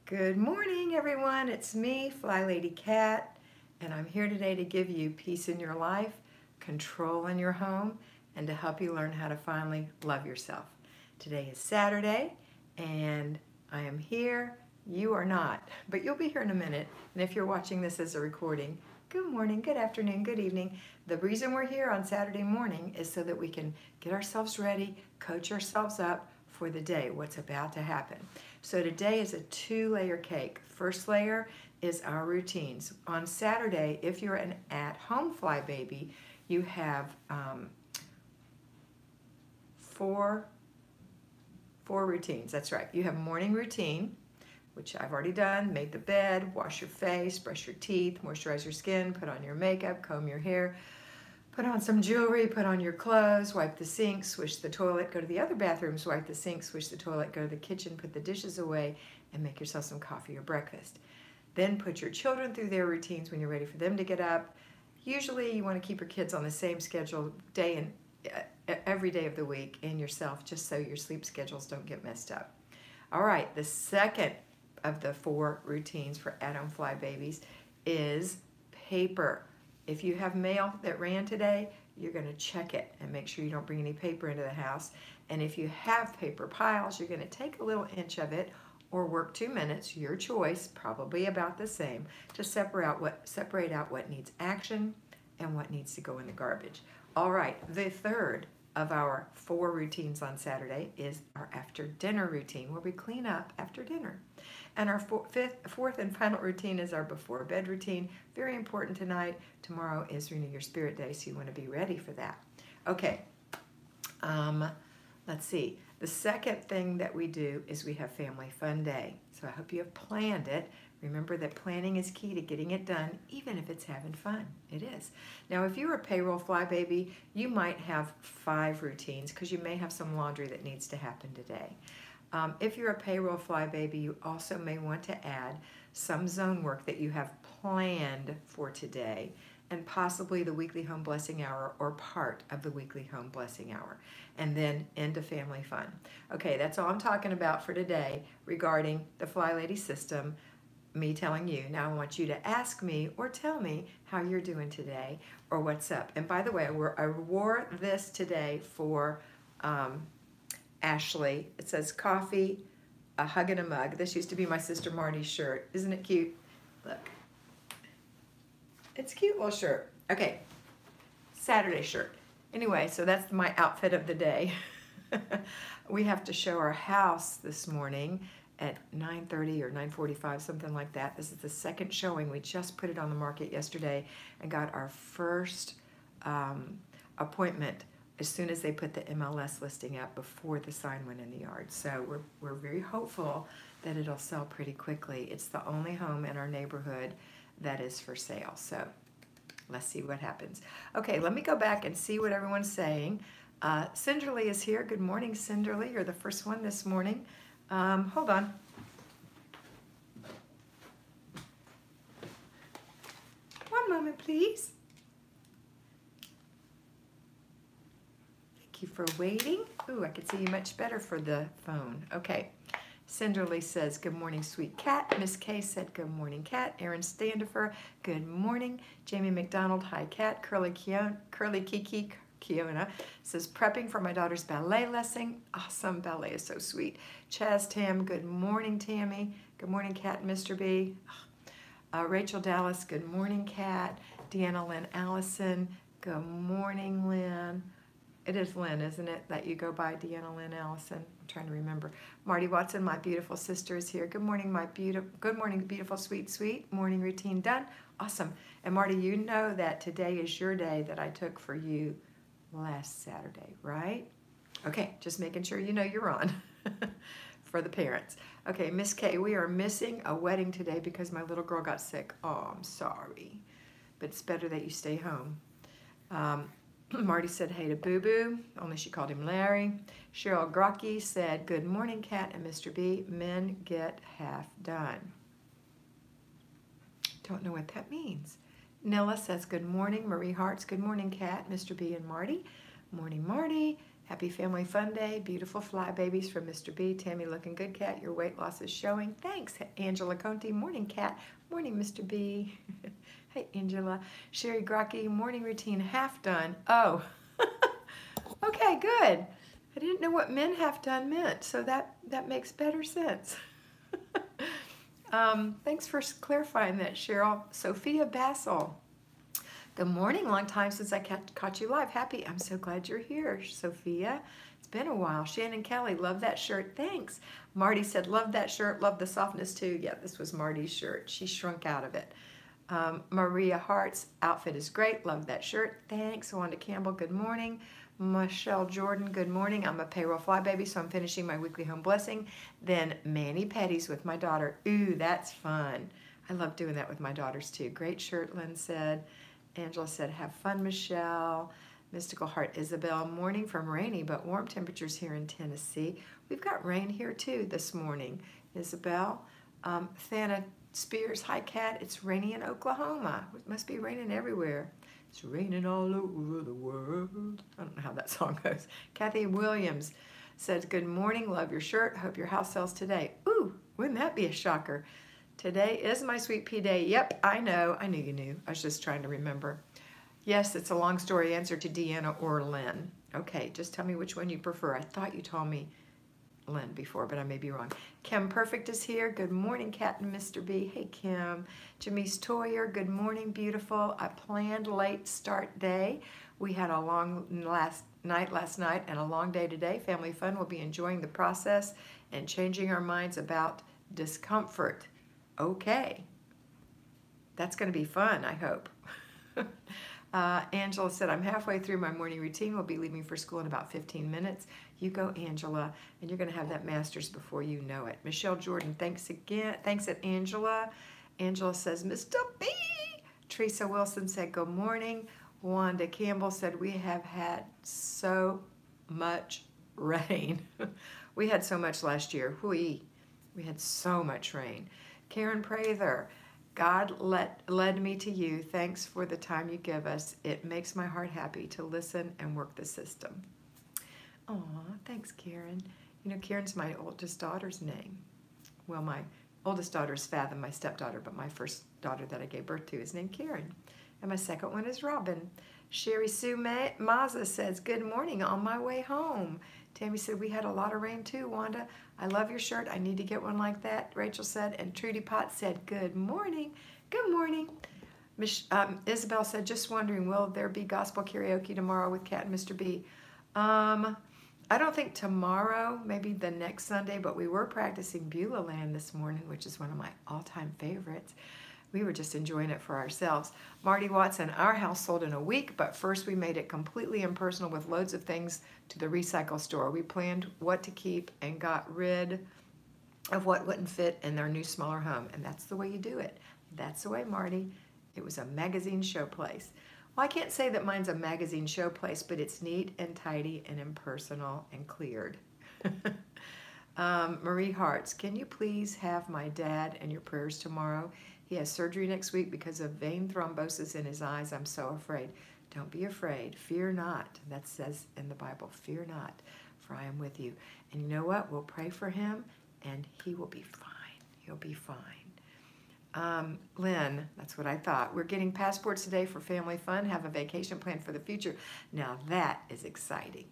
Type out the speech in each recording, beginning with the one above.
Good morning, everyone. It's me, Flylady Kat, and I'm here today to give you peace in your life, control in your home, and to help you learn how to finally love yourself. Today is Saturday, and I am here. You are not, but you'll be here in a minute. And if you're watching this as a recording, good morning, good afternoon, good evening. The reason we're here on Saturday morning is so that we can get ourselves ready, coach ourselves up for the day, what's about to happen. So today is a 2-layer cake. First layer is our routines. On Saturday, if you're an at-home fly baby, you have four routines. That's right. You have morning routine, which I've already done. Made the bed, wash your face, brush your teeth, moisturize your skin, put on your makeup, comb your hair, put on some jewelry, put on your clothes, wipe the sink, swish the toilet, go to the other bathrooms, wipe the sink, swish the toilet, go to the kitchen, put the dishes away, and make yourself some coffee or breakfast. Then put your children through their routines when you're ready for them to get up. Usually you want to keep your kids on the same schedule every day of the week, and yourself, just so your sleep schedules don't get messed up. All right, the second of the 4 routines for at-home fly babies is paper. If you have mail that ran today, you're going to check it and make sure you don't bring any paper into the house. And if you have paper piles, you're going to take a little inch of it or work 2 minutes, your choice, probably about the same, to separate out what needs action and what needs to go in the garbage. All right, the third of our 4 routines on Saturday is our after dinner routine, where we clean up after dinner. And our fourth and final routine is our before bed routine. Very important tonight. Tomorrow is Renew Your Spirit Day, so you want to be ready for that. Okay, let's see. The second thing that we do is we have Family Fun Day. So I hope you have planned it. Remember that planning is key to getting it done, even if it's having fun. It is. Now, if you're a payroll fly baby, you might have 5 routines because you may have some laundry that needs to happen today. If you're a payroll fly baby, you also may want to add some zone work that you have planned for today, and possibly the weekly home blessing hour or part of the weekly home blessing hour, and then into family fun. Okay, that's all I'm talking about for today regarding the Flylady system, me telling you. Now I want you to ask me or tell me how you're doing today or what's up. And by the way, I wore this today for Ashley. It says coffee, a hug, and a mug. This used to be my sister Marty's shirt. Isn't it cute? Look. It's a cute little shirt. Okay, Saturday shirt. Anyway, so that's my outfit of the day. We have to show our house this morning at 9:30 or 9:45, something like that. This is the second showing. We just put it on the market yesterday and got our first appointment as soon as they put the MLS listing up before the sign went in the yard. So we're very hopeful that it'll sell pretty quickly. It's the only home in our neighborhood that is for sale. So let's see what happens. Okay, let me go back and see what everyone's saying. Cinderly is here. Good morning, Cinderly. You're the first one this morning. Hold on. One moment, please. Thank you for waiting. Ooh, I can see you much better for the phone. Okay. Cinderly says, good morning, sweet cat. Miss Kay said, good morning, cat. Erin Standifer, good morning. Jamie McDonald, hi, cat. Curly Kiki Kiona says, prepping for my daughter's ballet lesson. Awesome, ballet is so sweet. Chaz Tam, good morning, Tammy. Good morning, cat and Mr. B. Rachel Dallas, good morning, cat. Deanna Lynn Allison, good morning, Lynn. It is Lynn, isn't it, that you go by, Deanna Lynn Allison? I'm trying to remember. Marty Watson, my beautiful sister, is here. Good morning, good morning, beautiful, sweet, sweet. Morning routine done. Awesome. And Marty, you know that today is your day that I took for you last Saturday, right? Okay, just making sure you know you're on for the parents. Okay, Miss Kay, we are missing a wedding today because my little girl got sick. Oh, I'm sorry. But it's better that you stay home. Marty said hey to Boo Boo, only she called him Larry. Cheryl Grocky said, good morning, cat and Mr. B. Men get half done. Don't know what that means. Nilla says, good morning. Marie Hart's, good morning, cat, Mr. B and Marty. Morning, Marty. Happy Family Fun Day. Beautiful fly babies from Mr. B. Tammy looking good, Kat. Your weight loss is showing. Thanks, Angela Conti. Morning, Kat. Morning, Mr. B. Hey, Angela. Sherry Grocky. Morning routine half done. Oh, okay, good. I didn't know what men half done meant, so that makes better sense. Thanks for clarifying that, Cheryl. Sophia Bassel. Good morning. Long time since I caught you live. Happy. I'm so glad you're here, Sophia. It's been a while. Shannon Kelly, love that shirt. Thanks. Marty said, love that shirt. Love the softness too. Yeah, this was Marty's shirt. She shrunk out of it. Maria Hart's outfit is great. Love that shirt. Thanks. Wanda Campbell, good morning. Michelle Jordan, good morning. I'm a payroll fly baby, so I'm finishing my weekly home blessing. Then mani-pedis with my daughter. Ooh, that's fun. I love doing that with my daughters too. Great shirt, Lynn said. Angela said, have fun, Michelle. Mystical Heart Isabel, morning from rainy but warm temperatures here in Tennessee. We've got rain here too this morning, Isabel. Thana Spears, hi Kat, it's rainy in Oklahoma. It must be raining everywhere. It's raining all over the world. I don't know how that song goes. Kathy Williams says, good morning, love your shirt. Hope your house sells today. Ooh, wouldn't that be a shocker? Today is my sweet pea day. Yep, I know. I knew you knew. I was just trying to remember. Yes, it's a long story answer to Deanna or Lynn. Okay, just tell me which one you prefer. I thought you told me Lynn before, but I may be wrong. Kim Perfect is here. Good morning, Kat and Mr. B. Hey, Kim. Jamise Toyer, good morning, beautiful. A planned late start day. We had a long last night and a long day today. Family Fun will be enjoying the process and changing our minds about discomfort. Okay. That's going to be fun, I hope. Angela said, I'm halfway through my morning routine. We'll be leaving for school in about 15 minutes. You go, Angela, and you're going to have that master's before you know it. Michelle Jordan, thanks again. Thanks at Angela. Angela says, Mr. B. Teresa Wilson said, good morning. Wanda Campbell said, we have had so much rain. We had so much last year. We had so much rain. Karen Prather, God led me to you. Thanks for the time you give us. It makes my heart happy to listen and work the system. Aw, thanks, Karen. You know, Karen's my oldest daughter's name. Well, my oldest daughter is Fathom, my stepdaughter, but my first daughter that I gave birth to is named Karen. And my second one is Robin. Sherry Sue Maza says, good morning, on my way home. Tammy said, we had a lot of rain too, Wanda. I love your shirt. I need to get one like that, Rachel said. And Trudy Potts said, good morning. Good morning. Isabel said, just wondering, will there be gospel karaoke tomorrow with Kat and Mr. B? I don't think tomorrow, maybe the next Sunday, but we were practicing Beulah Land this morning, which is one of my all-time favorites. We were just enjoying it for ourselves. Marty Watson, our house sold in a week, but first we made it completely impersonal with loads of things to the recycle store. We planned what to keep and got rid of what wouldn't fit in their new smaller home. And that's the way you do it. That's the way, Marty. It was a magazine showplace. Well, I can't say that mine's a magazine showplace, but it's neat and tidy and impersonal and cleared. Marie Hartz, can you please have my dad in your prayers tomorrow? He has surgery next week because of vein thrombosis in his eyes. I'm so afraid. Don't be afraid. Fear not. That says in the Bible, fear not, for I am with you. And you know what? We'll pray for him, and he will be fine. He'll be fine. Lynn, that's what I thought. We're getting passports today for family fun. Have a vacation plan for the future. Now that is exciting.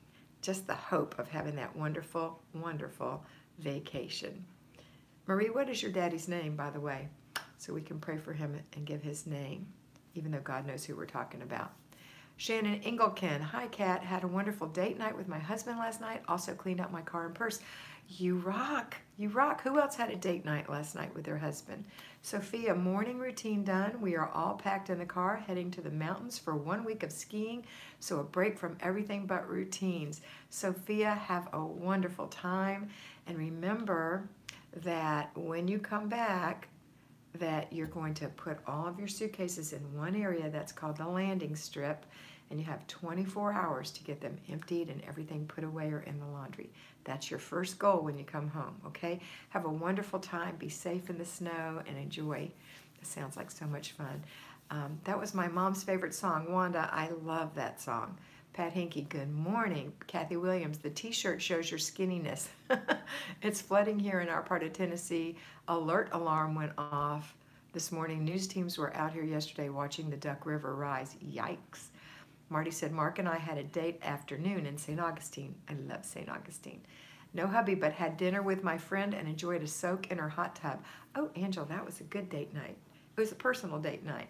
Just the hope of having that wonderful, wonderful vacation. Marie, what is your daddy's name, by the way? So we can pray for him and give his name, even though God knows who we're talking about. Shannon Engelken, hi Kat, had a wonderful date night with my husband last night, also cleaned out my car and purse. You rock, you rock. Who else had a date night last night with their husband? Sophia, morning routine done. We are all packed in the car heading to the mountains for 1 week of skiing, so a break from everything but routines. Sophia, have a wonderful time, and remember that when you come back, that you're going to put all of your suitcases in one area that's called the landing strip, and you have 24 hours to get them emptied and everything put away or in the laundry. That's your first goal when you come home, okay? Have a wonderful time. Be safe in the snow and enjoy. It sounds like so much fun. That was my mom's favorite song, Wanda. I love that song. Pat Hinkie, good morning. Kathy Williams, the t-shirt shows your skinniness. It's flooding here in our part of Tennessee. Alert alarm went off this morning. News teams were out here yesterday watching the Duck River rise. Yikes. Marty said, Mark and I had a date afternoon in St. Augustine. I love St. Augustine. No hubby, but had dinner with my friend and enjoyed a soak in her hot tub. Oh, Angel, that was a good date night. It was a personal date night.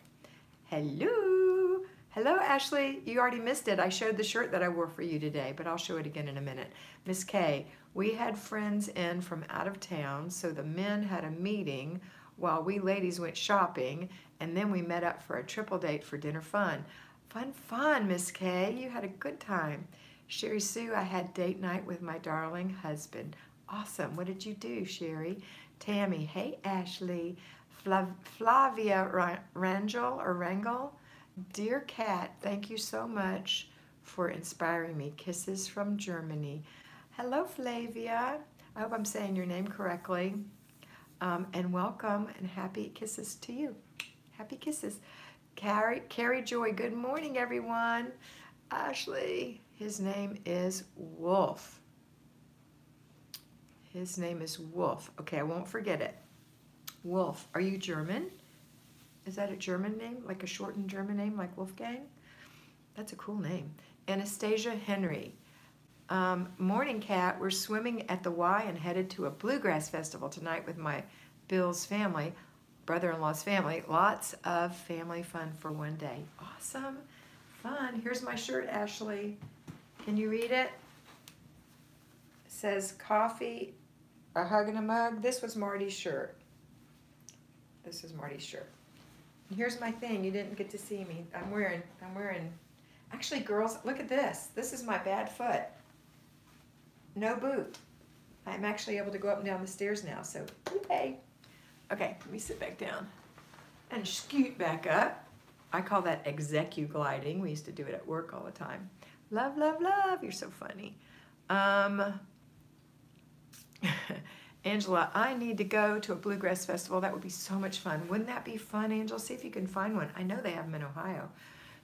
Hello. Hello, Ashley. You already missed it. I showed the shirt that I wore for you today, but I'll show it again in a minute. Miss Kay, we had friends in from out of town, so the men had a meeting while we ladies went shopping, and then we met up for a triple date for dinner fun. Fun, Miss Kay. You had a good time. Sherry Sue, I had date night with my darling husband. Awesome. What did you do, Sherry? Tammy, hey, Ashley. Flavia Rangel. Dear Kat, thank you so much for inspiring me. Kisses from Germany. Hello, Flavia. I hope I'm saying your name correctly. And welcome and happy kisses to you. Happy kisses. Carrie Joy, good morning, everyone. Ashley, his name is Wolf. His name is Wolf. Okay, I won't forget it. Wolf, are you German? Is that a German name, like a shortened German name, like Wolfgang? That's a cool name. Anastasia Henry. Morning, Kat. We're swimming at the Y and headed to a bluegrass festival tonight with my Bill's family, brother-in-law's family. Lots of family fun for one day. Awesome. Fun. Here's my shirt, Ashley. Can you read it? It says coffee, a hug and a mug. This was Marty's shirt. This is Marty's shirt. And here's my thing. You didn't get to see me. I'm wearing, actually, girls, look at this. This is my bad foot. No boot. I'm actually able to go up and down the stairs now, so yay. Okay, let me sit back down and scoot back up. I call that execu-gliding. We used to do it at work all the time. Love, love, love. You're so funny. Angela, I need to go to a bluegrass festival. That would be so much fun. Wouldn't that be fun, Angela? See if you can find one. I know they have them in Ohio.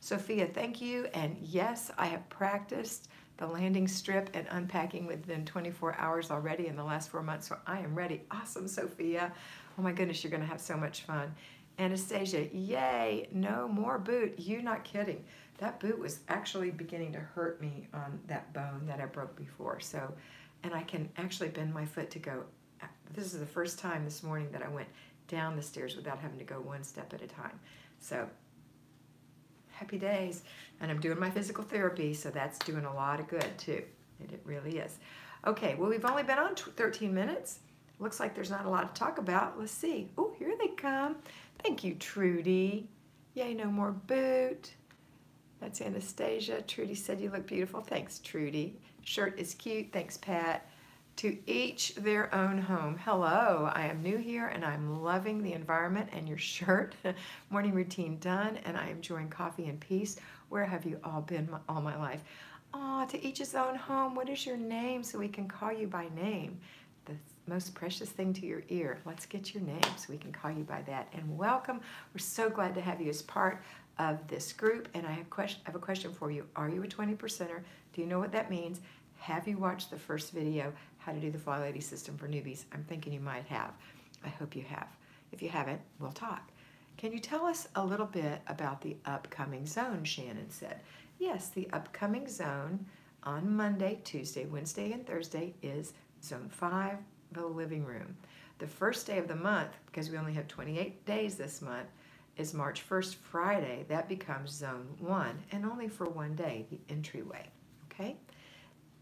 Sophia, thank you. And yes, I have practiced the landing strip and unpacking within 24 hours already in the last 4 months, so I am ready. Awesome, Sophia. Oh my goodness, you're going to have so much fun. Anastasia, yay, no more boot. You're not kidding. That boot was actually beginning to hurt me on that bone that I broke before. So, and I can actually bend my foot to go. This is the first time this morning that I went down the stairs without having to go one step at a time. So, happy days. And I'm doing my physical therapy, so that's doing a lot of good too. It really is. Okay, well, we've only been on 13 minutes. Looks like there's not a lot to talk about. Let's see. Oh, here they come. Thank you, Trudy. Yay, no more boot. That's Anastasia. Trudy said you look beautiful. Thanks, Trudy. Shirt is cute. Thanks, Pat. To each their own home. Hello, I am new here and I'm loving the environment and your shirt. Morning routine done and I am enjoying coffee and peace. Where have you all been all my life? Aw, to each his own home. What is your name so we can call you by name? The most precious thing to your ear. Let's get your name so we can call you by that. And welcome. We're so glad to have you as part of this group. And I have a question for you. Are you a 20%er? Do you know what that means? Have you watched the first video, How to Do the Flylady System for Newbies? I'm thinking you might have. I hope you have. If you haven't, we'll talk. Can you tell us a little bit about the upcoming zone, Shannon said. Yes, the upcoming zone on Monday, Tuesday, Wednesday, and Thursday is Zone 5, the living room. The first day of the month, because we only have 28 days this month, is March 1st, Friday. That becomes Zone 1, and only for one day, the entryway, okay?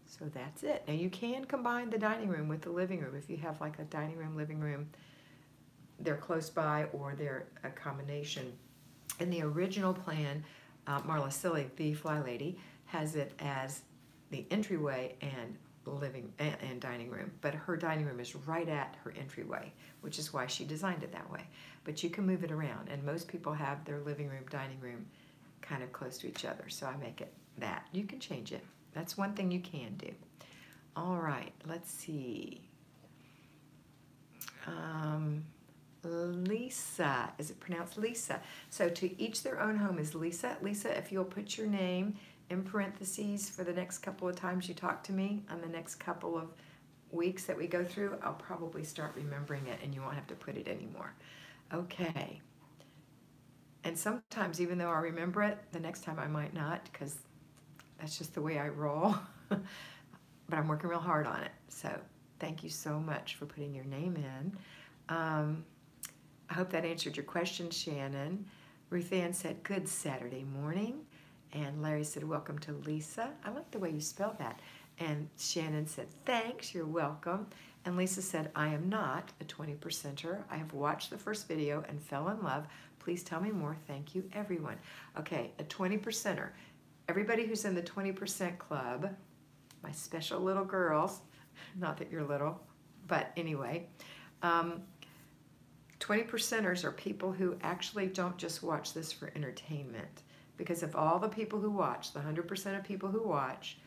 So that's it. Now you can combine the dining room with the living room if you have like a dining room, living room, they're close by or they're a combination. In the original plan, Marla Silly, the Flylady, has it as the entryway and living and dining room, but her dining room is right at her entryway, which is why she designed it that way. But you can move it around, and most people have their living room, dining room kind of close to each other, so I make it that. You can change it. That's one thing you can do. All right, let's see. Lisa, is it pronounced Lisa? So to each their own home is Lisa. Lisa, if you'll put your name in parentheses for the next couple of times you talk to me on the next couple of weeks that we go through, I'll probably start remembering it and you won't have to put it anymore. Okay. And sometimes, even though I remember it, the next time I might not, because that's just the way I roll. But I'm working real hard on it. So thank you so much for putting your name in. I hope that answered your question, Shannon. Ruth Ann said, good Saturday morning. And Larry said, welcome to Lisa. I like the way you spelled that. And Shannon said, thanks, you're welcome. And Lisa said, I am not a 20%er. I have watched the first video and fell in love. Please tell me more. Thank you, everyone. Okay, a 20%er. Everybody who's in the 20% club, my special little girls, not that you're little, but anyway, 20%ers are people who actually don't just watch this for entertainment. Because of all the people who watch, the 100% of people who watch,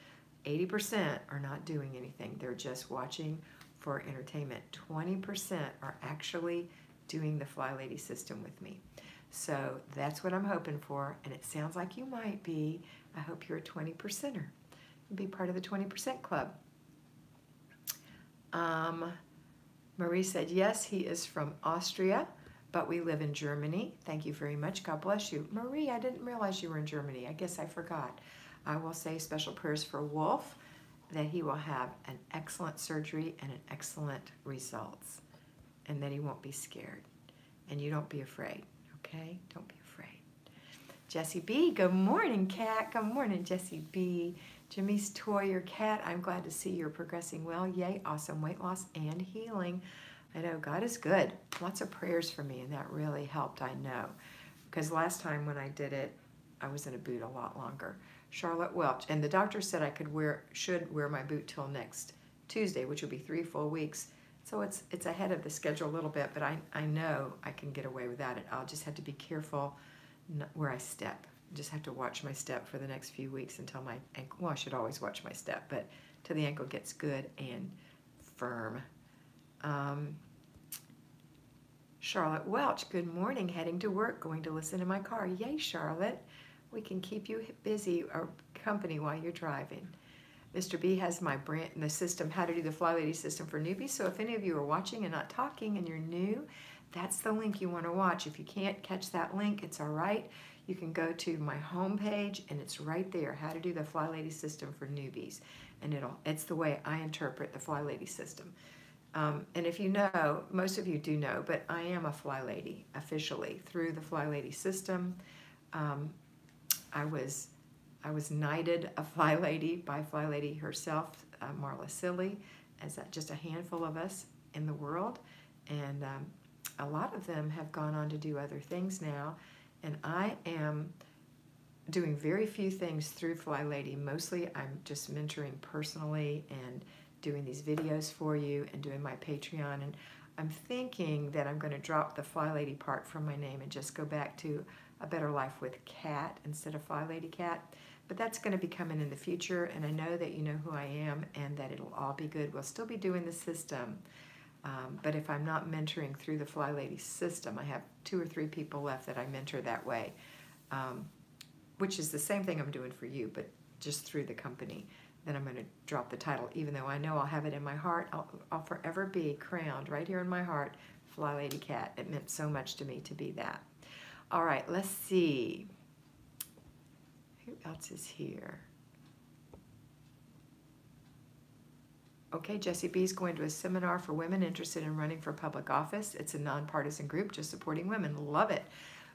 80% are not doing anything. They're just watching for entertainment. 20% are actually doing the Flylady system with me. So that's what I'm hoping for, and it sounds like you might be. I hope you're a 20%er. Be part of the 20% club. Marie said, yes, he is from Austria, but we live in Germany. Thank you very much. God bless you. Marie, I didn't realize you were in Germany. I guess I forgot. I will say special prayers for Wolf, that he will have an excellent surgery and an excellent results, and that he won't be scared. And you don't be afraid, okay? Don't be afraid. Jessie B, good morning, Kat. Good morning, Jessie B. Jimmy's Toyer Kat, I'm glad to see you're progressing well. Yay, awesome weight loss and healing. I know God is good. Lots of prayers for me, and that really helped, I know. Because last time when I did it, I was in a boot a lot longer. Charlotte Welch, and the doctor said I should wear my boot till next Tuesday, which will be 3 full weeks. So it's ahead of the schedule a little bit, but I know I can get away without it. I'll just have to be careful where I step. Just have to watch my step for the next few weeks until my ankle, well, I should always watch my step, but till the ankle gets good and firm. Charlotte Welch, good morning, heading to work, going to listen in my car. Yay, Charlotte. We can keep you busy or company while you're driving. Mr. B has the system, how to do the Flylady system for newbies. So if any of you are watching and not talking and you're new, that's the link you want to watch. If you can't catch that link, it's all right. You can go to my homepage and it's right there, how to do the Flylady system for newbies. And it's the way I interpret the Flylady system. And if you know, most of you do know, but I am a Flylady officially through the Flylady system. I was knighted a Flylady by Flylady herself, Marla Silly, as just a handful of us in the world. And a lot of them have gone on to do other things now. And I am doing very few things through Flylady. Mostly I'm just mentoring personally and doing these videos for you and doing my Patreon. And I'm thinking that I'm going to drop the Flylady part from my name and just go back to A Better Life with Kat instead of Flylady Kat. But that's going to be coming in the future, and I know that you know who I am and that it'll all be good. We'll still be doing the system. But if I'm not mentoring through the Flylady system, I have 2 or 3 people left that I mentor that way, which is the same thing I'm doing for you, but just through the company. Then I'm going to drop the title, even though I know I'll have it in my heart. I'll forever be crowned right here in my heart, Flylady Kat. It meant so much to me to be that. All right, let's see. Who else is here? Okay, Jessie B is going to a seminar for women interested in running for public office. It's a nonpartisan group just supporting women. Love it.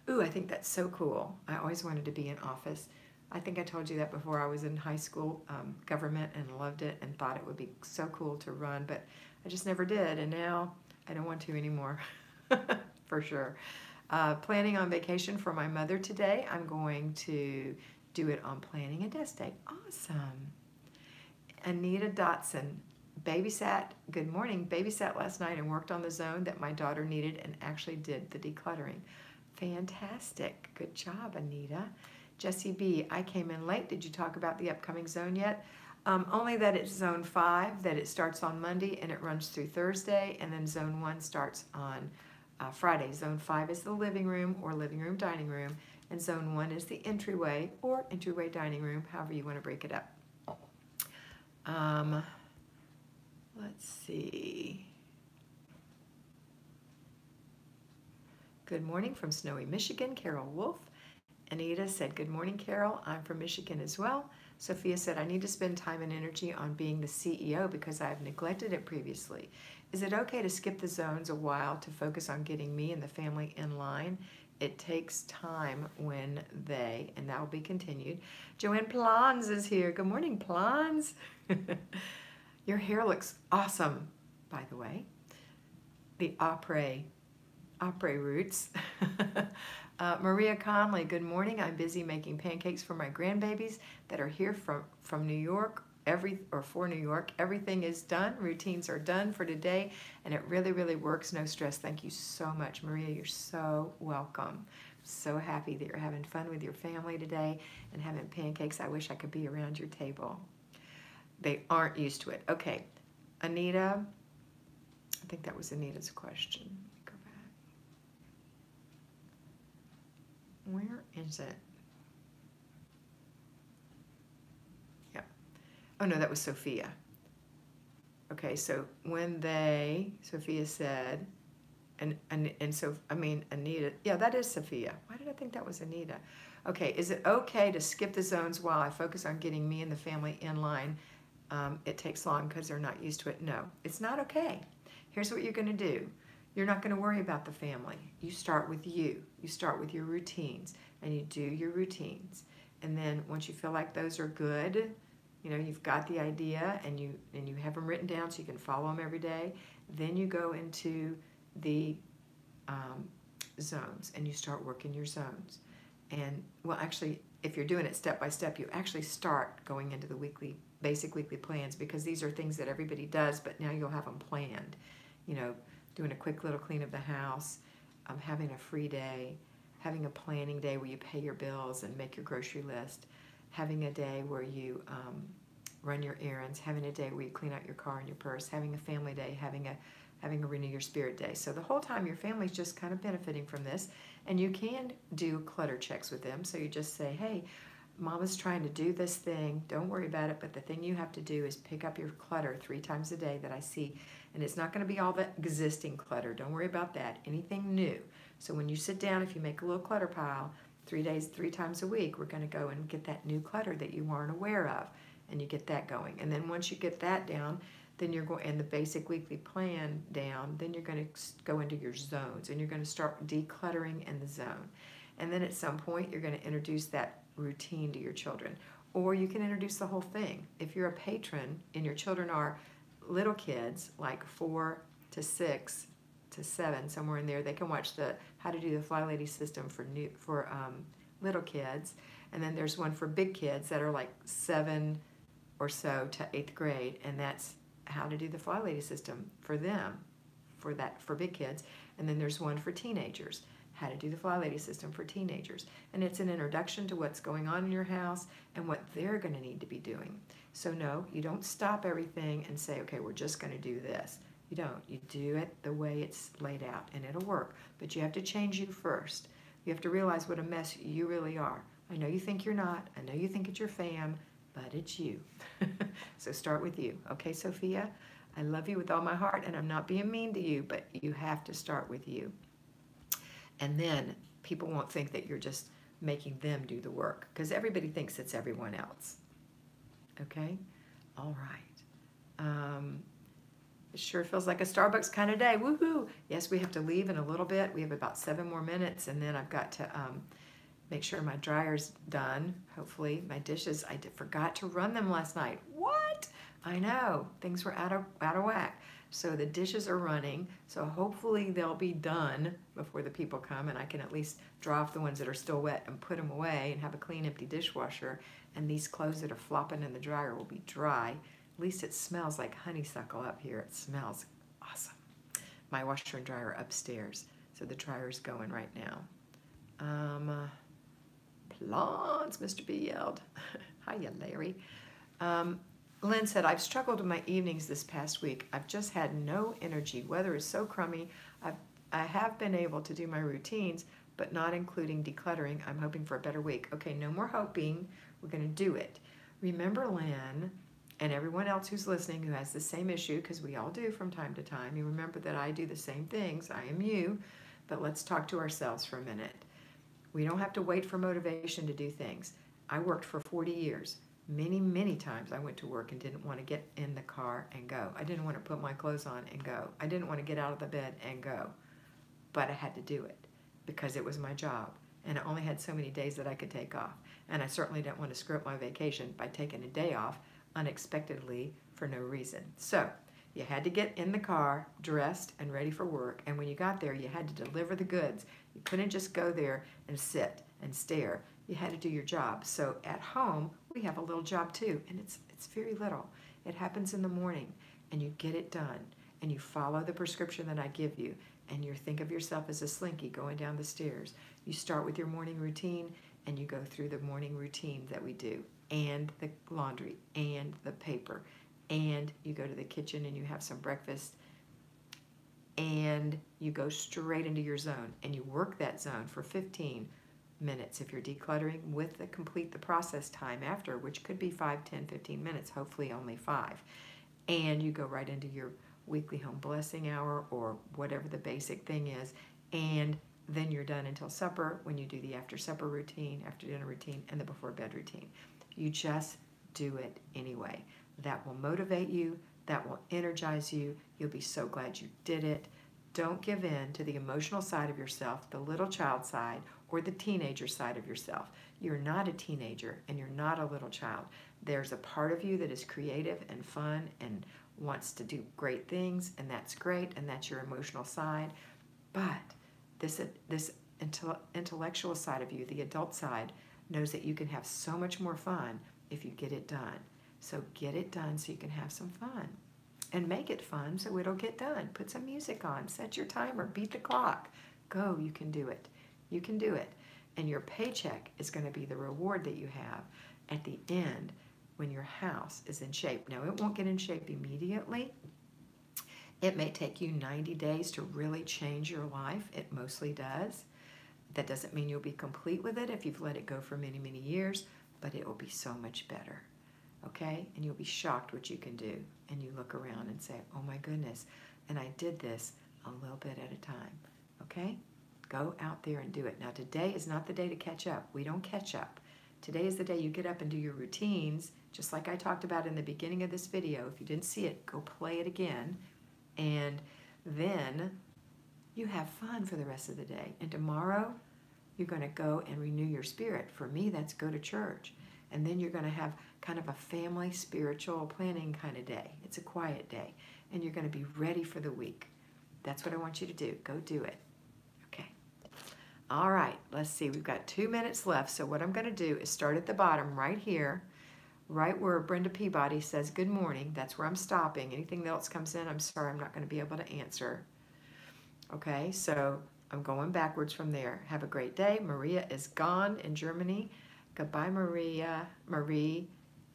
Ooh, I think that's so cool. I always wanted to be in office. I think I told you that before. I was in high school government and loved it and thought it would be so cool to run, but I just never did, and now I don't want to anymore, for sure. Planning on vacation for my mother today. I'm going to do it on Planning a Desk Day. Awesome. Anita Dotson. Babysat, good morning, babysat last night and worked on the zone that my daughter needed and actually did the decluttering. Fantastic. Good job, Anita. Jessie B, I came in late. Did you talk about the upcoming zone yet? Only that it's zone 5, that it starts on Monday and it runs through Thursday, and then zone 1 starts on Friday. Zone 5 is the living room or living room dining room, and zone 1 is the entryway or entryway dining room, however you want to break it up. Let's see. Good morning from snowy Michigan, Carol Wolf. Anita said, good morning, Carol. I'm from Michigan as well. Sophia said, I need to spend time and energy on being the CEO because I have neglected it previously. Is it okay to skip the zones a while to focus on getting me and the family in line? It takes time when they, and that will be continued. Joanne Plans is here. Good morning, Plans. Your hair looks awesome, by the way. The opera roots. Maria Conley, good morning. I'm busy making pancakes for my grandbabies that are here from New York, for New York. Everything is done. Routines are done for today, and it really, really works. No stress. Thank you so much, Maria. You're so welcome. So happy that you're having fun with your family today and having pancakes. I wish I could be around your table. They aren't used to it. Okay, Anita, I think that was Anita's question. Go back. Where is it? Yeah. Oh no, that was Sophia. Okay, so when Sophia said, and so, I mean, Anita, yeah, that is Sophia. Why did I think that was Anita? Okay, is it okay to skip the zones while I focus on getting me and the family in line? It takes long because they're not used to it. No, it's not okay. Here's what you're going to do. You're not going to worry about the family. You start with you. You start with your routines, and you do your routines. And then once you feel like those are good, you know, you've got the idea, and you have them written down so you can follow them every day, then you go into the zones, and you start working your zones. And, well, actually, if you're doing it step by step, you actually start going into the basic weekly plans, because these are things that everybody does, but now you'll have them planned. You know, doing a quick little clean of the house, having a free day, having a planning day where you pay your bills and make your grocery list, having a day where you run your errands, having a day where you clean out your car and your purse, having a family day, having a Renew Your Spirit day. So the whole time your family's just kind of benefiting from this, and you can do clutter checks with them. So you just say, hey, Mama's trying to do this thing. Don't worry about it, but the thing you have to do is pick up your clutter 3 times a day that I see. And it's not going to be all the existing clutter. Don't worry about that. Anything new. So when you sit down, if you make a little clutter pile, 3 times a week, we're going to go and get that new clutter that you weren't aware of. And you get that going. And then once you get that down, then you're going, and the basic weekly plan down, then you're going to go into your zones, and you're going to start decluttering in the zone. And then at some point, you're going to introduce that routine to your children. Or you can introduce the whole thing. If you're a patron and your children are little kids, like 4 to 6 to 7, somewhere in there, they can watch the How to Do the Flylady system for little kids. And then there's one for big kids that are like 7 or so to 8th grade, and that's How to Do the Flylady system for them, for big kids. And then there's one for teenagers, How to Do the Flylady system for teenagers. And it's an introduction to what's going on in your house and what they're going to need to be doing. So no, you don't stop everything and say, okay, we're just going to do this. You don't. You do it the way it's laid out, and it'll work. But you have to change you first. You have to realize what a mess you really are. I know you think you're not. I know you think it's your fam, but it's you. So start with you. Okay, Sophia? I love you with all my heart, and I'm not being mean to you, but you have to start with you. And then people won't think that you're just making them do the work, because everybody thinks it's everyone else. Okay? All right. It sure feels like a Starbucks kind of day. Woohoo! Yes, we have to leave in a little bit. We have about 7 more minutes, and then I've got to make sure my dryer's done. Hopefully, my dishes, I forgot to run them last night. What? I know. Things were out of whack. So the dishes are running. So hopefully they'll be done before the people come, and I can at least draw off the ones that are still wet and put them away and have a clean, empty dishwasher. And these clothes that are flopping in the dryer will be dry. At least it smells like honeysuckle up here. It smells awesome. My washer and dryer are upstairs, so the dryer's going right now. Plants, Mr. B yelled. Hiya, Larry. Lynn said, I've struggled with my evenings this past week. I've just had no energy. Weather is so crummy. I have have been able to do my routines, but not including decluttering. I'm hoping for a better week. Okay, no more hoping. We're going to do it. Remember, Lynn, and everyone else who's listening who has the same issue, because we all do from time to time. You remember that I do the same things. I am you. But let's talk to ourselves for a minute. We don't have to wait for motivation to do things. I worked for 40 years. Many, many times I went to work and didn't want to get in the car and go. I didn't want to put my clothes on and go. I didn't want to get out of the bed and go. But I had to do it because it was my job. And I only had so many days that I could take off. And I certainly didn't want to screw up my vacation by taking a day off unexpectedly for no reason. So you had to get in the car, dressed and ready for work. And when you got there, you had to deliver the goods. You couldn't just go there and sit and stare. You had to do your job. So at home, we have a little job too, and it's very little. It happens in the morning, and you get it done, and you follow the prescription that I give you, and you think of yourself as a slinky going down the stairs. You start with your morning routine, and you go through the morning routine that we do, and the laundry, and the paper, and you go to the kitchen and you have some breakfast, and you go straight into your zone, and you work that zone for 15 minutes if you're decluttering, with the complete the process time after, which could be 5, 10, 15 minutes, hopefully only 5. And you go right into your weekly home blessing hour or whatever the basic thing is, and then you're done until supper, when you do the after supper routine, after dinner routine, and the before bed routine. You just do it anyway. That will motivate you, that will energize you. You'll be so glad you did it. Don't give in to the emotional side of yourself, the little child side, or the teenager side of yourself. You're not a teenager and you're not a little child. There's a part of you that is creative and fun and wants to do great things, and that's great, and that's your emotional side. But this intellectual side of you, the adult side, knows that you can have so much more fun if you get it done. So get it done so you can have some fun. And make it fun so it'll get done. Put some music on, set your timer, beat the clock. Go, you can do it. You can do it. And your paycheck is going to be the reward that you have at the end when your house is in shape. Now, it won't get in shape immediately. It may take you 90 days to really change your life. It mostly does. That doesn't mean you'll be complete with it if you've let it go for many, many years, but it will be so much better. Okay? And you'll be shocked what you can do. And you look around and say, oh my goodness, and I did this a little bit at a time. Okay? Go out there and do it. Now, today is not the day to catch up. We don't catch up. Today is the day you get up and do your routines, just like I talked about in the beginning of this video. If you didn't see it, go play it again. And then you have fun for the rest of the day. And tomorrow, you're going to go and renew your spirit. For me, that's go to church. And then you're going to have kind of a family spiritual planning kind of day. It's a quiet day. And you're going to be ready for the week. That's what I want you to do. Go do it. Okay. All right. Let's see. We've got 2 minutes left. So what I'm going to do is start at the bottom right here, right where Brenda Peabody says good morning. That's where I'm stopping. Anything else comes in, I'm sorry, I'm not going to be able to answer. Okay. So I'm going backwards from there. Have a great day. Maria is gone in Germany. Goodbye, Maria. Marie.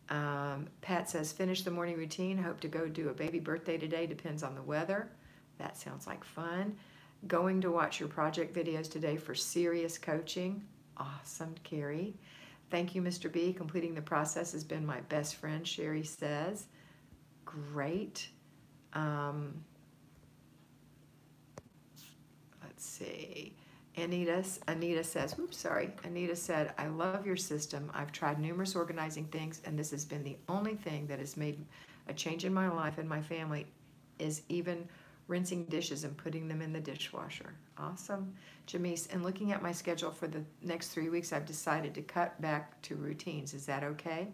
Pat says, finish the morning routine. Hope to go do a baby birthday today. Depends on the weather. That sounds like fun. Going to watch your project videos today for serious coaching. Awesome, Carrie. Thank you, Mr. B. Completing the process has been my best friend, Sherry says. Great. Let's see. Anita says, oops, sorry. Anita said, I love your system. I've tried numerous organizing things, and this has been the only thing that has made a change in my life and my family, is even rinsing dishes and putting them in the dishwasher. Awesome. Jamise, and looking at my schedule for the next 3 weeks, I've decided to cut back to routines. Is that okay?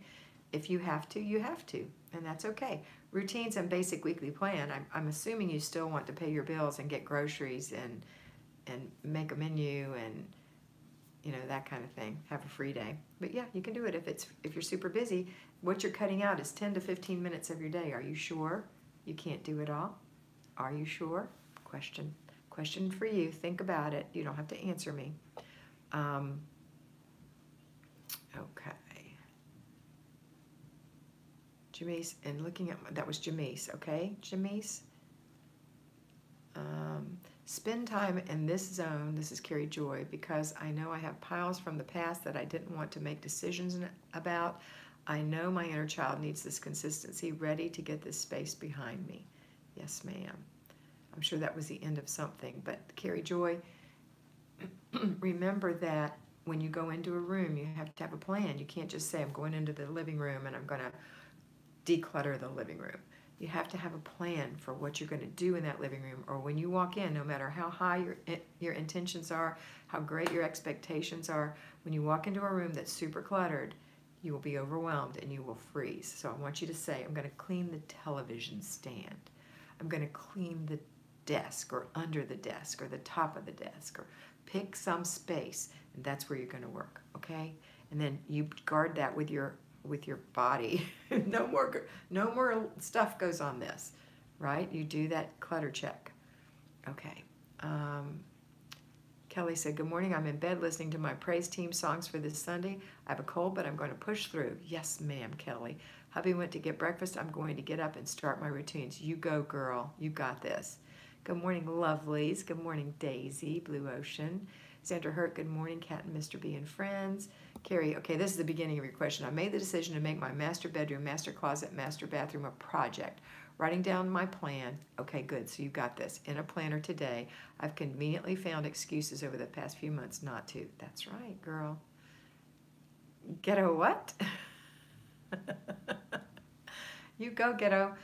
If you have to, you have to, and that's okay. Routines and basic weekly plan. I'm assuming you still want to pay your bills and get groceries and make a menu and, you know, that kind of thing. Have a free day. But yeah, you can do it if you're super busy. What you're cutting out is 10 to 15 minutes of your day. Are you sure you can't do it all? Are you sure? Question for you. Think about it. You don't have to answer me. Okay. Jamise, and looking at, that was Jamise, okay? Jamise? Spend time in this zone. This is Carrie Joy, because I know I have piles from the past that I didn't want to make decisions about. I know my inner child needs this consistency, ready to get this space behind me. Yes, ma'am. I'm sure that was the end of something. But Carrie Joy, remember that when you go into a room, you have to have a plan. You can't just say, I'm going into the living room and I'm going to declutter the living room. You have to have a plan for what you're going to do in that living room, or when you walk in, no matter how high your intentions are, how great your expectations are, when you walk into a room that's super cluttered, you will be overwhelmed and you will freeze. So I want you to say, I'm going to clean the television stand. I'm going to clean the desk, or under the desk, or the top of the desk, or pick some space, and that's where you're going to work, okay? And then you guard that with your body. no more stuff goes on this, right? You do that clutter check. Okay. Kelly said, good morning. I'm in bed listening to my praise team songs for this Sunday. I have a cold, but I'm going to push through. Yes, ma'am, Kelly. Hubby went to get breakfast. I'm going to get up and start my routines. You go, girl. You got this. Good morning, lovelies. Good morning, Daisy, Blue Ocean. Sandra Hurt, good morning, Kat and Mr. B and friends. Carrie, okay, this is the beginning of your question. I made the decision to make my master bedroom, master closet, master bathroom a project. Writing down my plan. Okay, good, so you got this. In a planner today. I've conveniently found excuses over the past few months not to. That's right, girl. Ghetto what? You go, ghetto.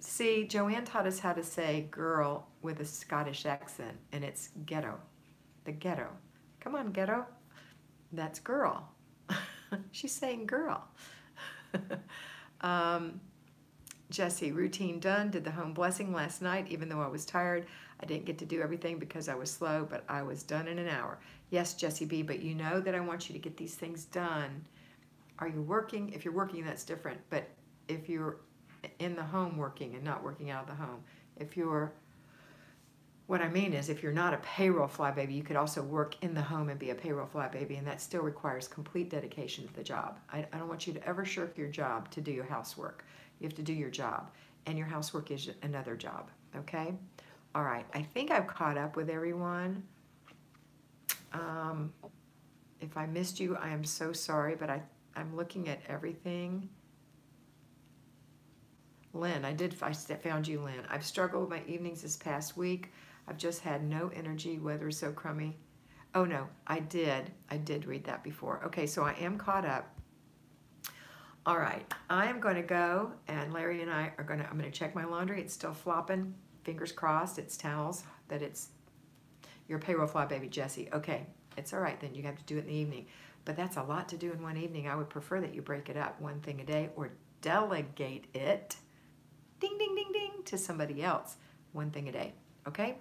See, Joanne taught us how to say girl with a Scottish accent, and it's ghetto. The ghetto. Come on, ghetto. That's girl. She's saying girl. Jesse, routine done. Did the home blessing last night. Even though I was tired, I didn't get to do everything because I was slow, but I was done in an hour. Yes, Jesse B, but you know that I want you to get these things done. Are you working? If you're working, that's different. But if you're in the home working and not working out of the home, what I mean is, if you're not a payroll flybaby, you could also work in the home and be a payroll flybaby, and that still requires complete dedication to the job. I don't want you to ever shirk your job to do your housework. You have to do your job, and your housework is another job, okay? All right, I think I've caught up with everyone. If I missed you, I am so sorry, but I'm looking at everything. Lynn, I found you, Lynn. I've struggled with my evenings this past week. I've just had no energy. Weather is so crummy. Oh no, I did read that before. Okay, so I am caught up. All right, I am going to go, and Larry and I'm going to check my laundry. It's still flopping. Fingers crossed. It's towels. That it's your payroll fly baby, Jesse. Okay, it's all right then. You have to do it in the evening. But that's a lot to do in one evening. I would prefer that you break it up, one thing a day, or delegate it, ding, ding, ding, ding, to somebody else, one thing a day. Okay?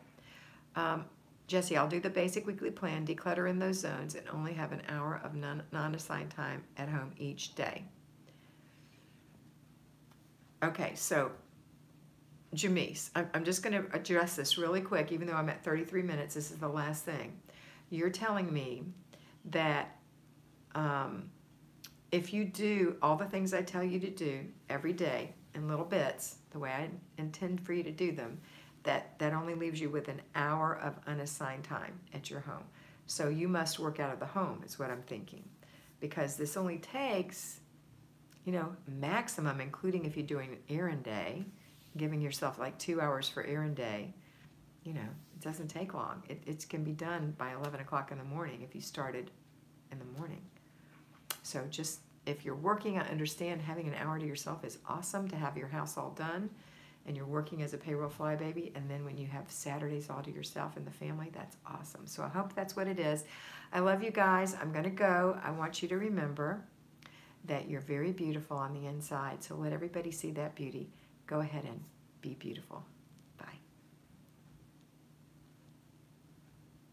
Jesse, I'll do the basic weekly plan, declutter in those zones, and only have an hour of non-assigned time at home each day. Okay, so Jamise, I'm just going to address this really quick, even though I'm at 33 minutes. This is the last thing. You're telling me that if you do all the things I tell you to do every day in little bits, the way I intend for you to do them, that only leaves you with an hour of unassigned time at your home. So you must work out of the home, is what I'm thinking. Because this only takes, maximum, including if you're doing an errand day, giving yourself like 2 hours for errand day, it doesn't take long. It can be done by 11 o'clock in the morning if you started in the morning. So just, if you're working, I understand having an hour to yourself is awesome to have your house all done, and you're working as a payroll flybaby, and then when you have Saturdays all to yourself and the family, that's awesome. So I hope that's what it is. I love you guys. I'm going to go. I want you to remember that you're very beautiful on the inside, so let everybody see that beauty. Go ahead and be beautiful.